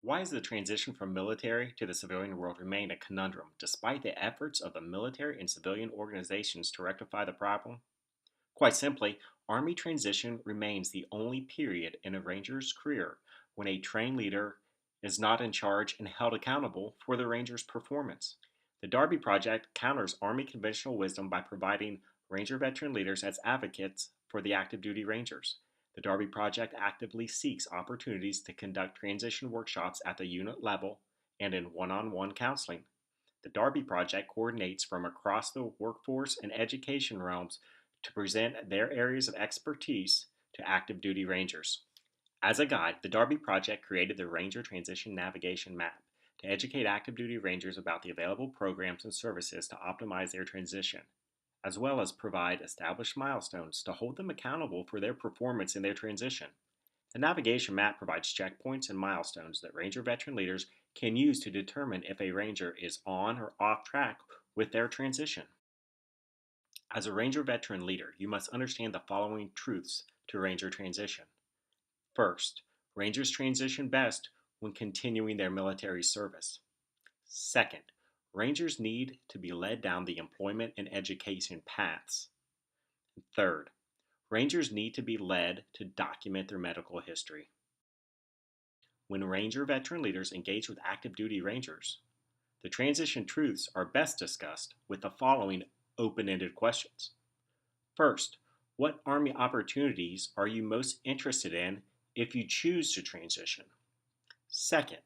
Why has the transition from military to the civilian world remained a conundrum despite the efforts of the military and civilian organizations to rectify the problem? Quite simply, Army transition remains the only period in a Ranger's career when a trained leader is not in charge and held accountable for the Ranger's performance. The Darby Project counters Army conventional wisdom by providing Ranger veteran leaders as advocates for the active duty Rangers. The Darby Project actively seeks opportunities to conduct transition workshops at the unit level and in one on one counseling. The Darby Project coordinates from across the workforce and education realms to present their areas of expertise to active duty Rangers. As a guide, the Darby Project created the Ranger Transition Navigation Map to educate active duty Rangers about the available programs and services to optimize their transition, as well as provide established milestones to hold them accountable for their performance in their transition. The navigation map provides checkpoints and milestones that Ranger veteran leaders can use to determine if a Ranger is on or off track with their transition. As a Ranger veteran leader, you must understand the following truths to Ranger transition. First, Rangers transition best when continuing their military service. Second, Rangers need to be led down the employment and education paths. Third, Rangers need to be led to document their medical history. When Ranger veteran leaders engage with active duty Rangers, the transition truths are best discussed with the following open ended questions. First, what Army opportunities are you most interested in if you choose to transition? Second,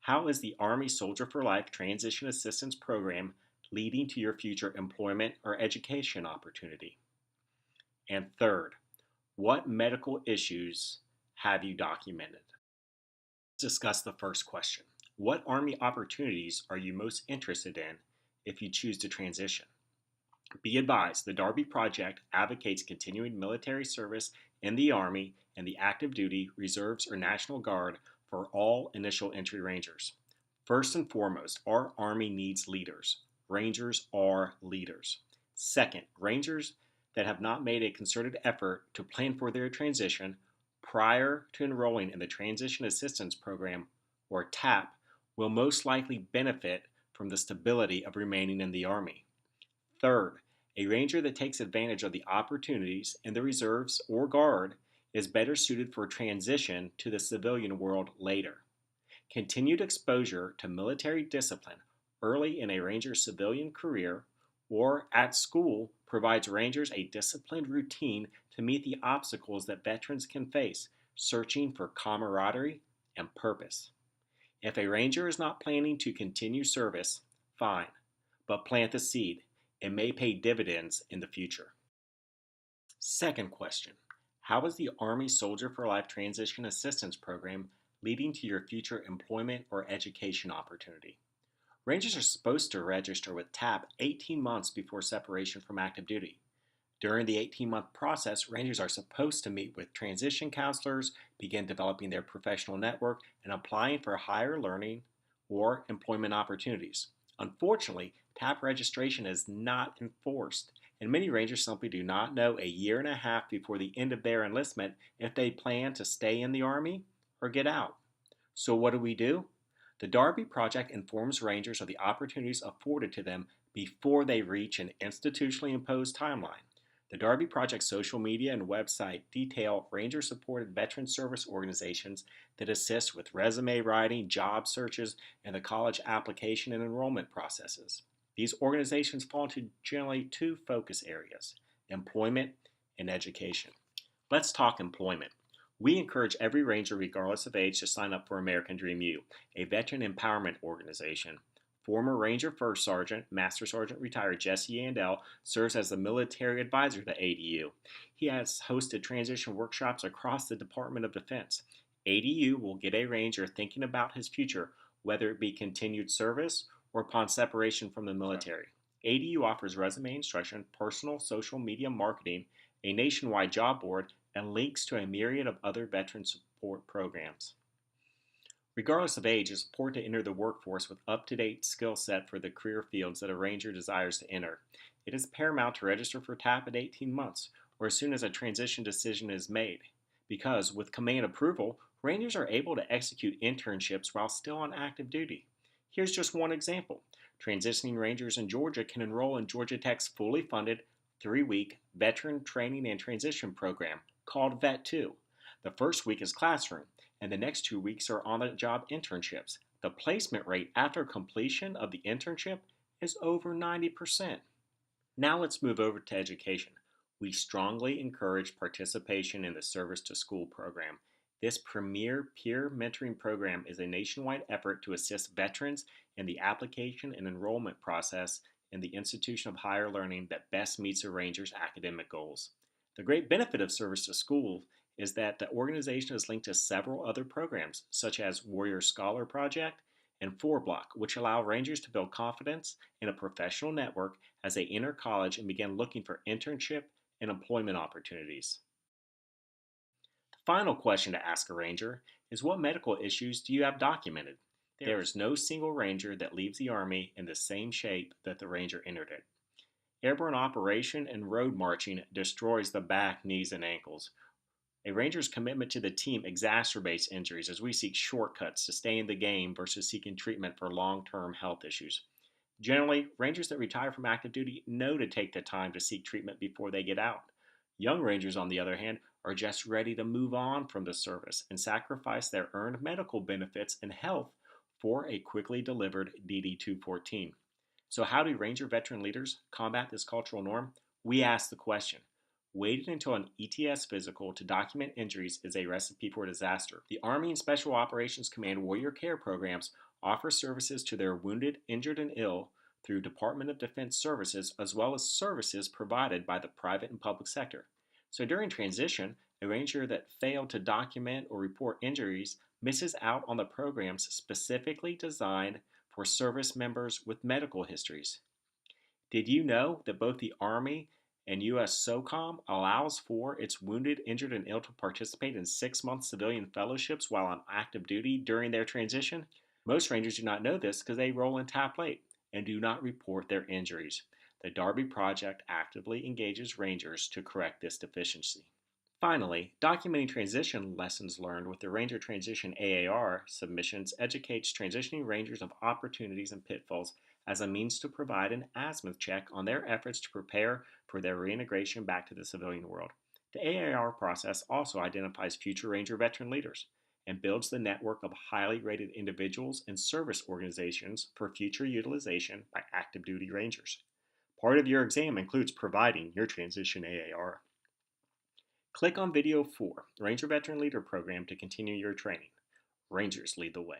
how is the Army Soldier for Life Transition Assistance Program leading to your future employment or education opportunity? And third, what medical issues have you documented? Let's discuss the first question. What Army opportunities are you most interested in if you choose to transition? Be advised, the Darby Project advocates continuing military service in the Army and the active duty, reserves, or National Guard for all initial entry Rangers. First and foremost, our Army needs leaders. Rangers are leaders. Second, Rangers that have not made a concerted effort to plan for their transition prior to enrolling in the Transition Assistance Program, or TAP, will most likely benefit from the stability of remaining in the Army. Third, a Ranger that takes advantage of the opportunities in the reserves or Guard is better suited for transition to the civilian world later. Continued exposure to military discipline early in a Ranger's civilian career or at school provides Rangers a disciplined routine to meet the obstacles that veterans can face, searching for camaraderie and purpose. If a Ranger is not planning to continue service, fine, but plant the seed. It may pay dividends in the future. Second question, how is the Army Soldier for Life Transition Assistance Program leading to your future employment or education opportunity? Rangers are supposed to register with TAP 18 months before separation from active duty. During the 18-month process, Rangers are supposed to meet with transition counselors, begin developing their professional network, and applying for higher learning or employment opportunities. Unfortunately, TAP registration is not enforced, and many Rangers simply do not know a year and a half before the end of their enlistment if they plan to stay in the Army or get out. So what do? The Darby Project informs Rangers of the opportunities afforded to them before they reach an institutionally imposed timeline. The Darby Project social media and website detail Ranger-supported veteran service organizations that assist with resume writing, job searches, and the college application and enrollment processes. These organizations fall into generally two focus areas: employment and education. Let's talk employment. We encourage every Ranger, regardless of age, to sign up for American Dream U, a veteran empowerment organization. Former Ranger First Sergeant, Master Sergeant retired Jesse Yandell serves as the military advisor to ADU. He has hosted transition workshops across the Department of Defense. ADU will get a Ranger thinking about his future, whether it be continued service or upon separation from the military. ADU offers resume instruction, personal social media marketing, a nationwide job board, and links to a myriad of other veteran support programs. Regardless of age, it's important to enter the workforce with up-to-date skill set for the career fields that a Ranger desires to enter. It is paramount to register for TAP at 18 months, or as soon as a transition decision is made, because with command approval, Rangers are able to execute internships while still on active duty. Here's just one example. Transitioning Rangers in Georgia can enroll in Georgia Tech's fully funded 3-week Veteran Training and Transition program called Vet 2. The first week is classroom, and the next 2 weeks are on the job internships. The placement rate after completion of the internship is over 90%. Now let's move over to education. We strongly encourage participation in the Service to School program. This premier peer mentoring program is a nationwide effort to assist veterans in the application and enrollment process in the institution of higher learning that best meets a ranger's academic goals. The great benefit of Service to School is that the organization is linked to several other programs, such as Warrior Scholar Project and 4Block, which allow rangers to build confidence in a professional network as they enter college and begin looking for internship and employment opportunities. The final question to ask a ranger is, what medical issues do you have documented? There is no single ranger that leaves the Army in the same shape that the ranger entered it. Airborne operation and road marching destroys the back, knees, and ankles. A ranger's commitment to the team exacerbates injuries as we seek shortcuts to stay in the game versus seeking treatment for long-term health issues. Generally, rangers that retire from active duty know to take the time to seek treatment before they get out. Young rangers, on the other hand, are just ready to move on from the service and sacrifice their earned medical benefits and health for a quickly delivered DD 214. So, how do ranger veteran leaders combat this cultural norm? We ask the question. Waiting until an ETS physical to document injuries is a recipe for disaster. The Army and Special Operations Command Warrior Care programs offer services to their wounded, injured, and ill through Department of Defense services as well as services provided by the private and public sector. So during transition, a ranger that failed to document or report injuries misses out on the programs specifically designed for service members with medical histories. Did you know that both the Army and U.S. SOCOM allows for its wounded, injured, and ill to participate in 6-month civilian fellowships while on active duty during their transition? Most Rangers do not know this because they roll in tap late and do not report their injuries. The Darby Project actively engages Rangers to correct this deficiency. Finally, documenting transition lessons learned with the Ranger Transition AAR submissions educates transitioning Rangers of opportunities and pitfalls as a means to provide an azimuth check on their efforts to prepare for their reintegration back to the civilian world. The AAR process also identifies future Ranger veteran leaders and builds the network of highly rated individuals and service organizations for future utilization by active duty Rangers. Part of your exam includes providing your transition AAR. Click on Video 4, Ranger Veteran Leader Program, to continue your training. Rangers lead the way.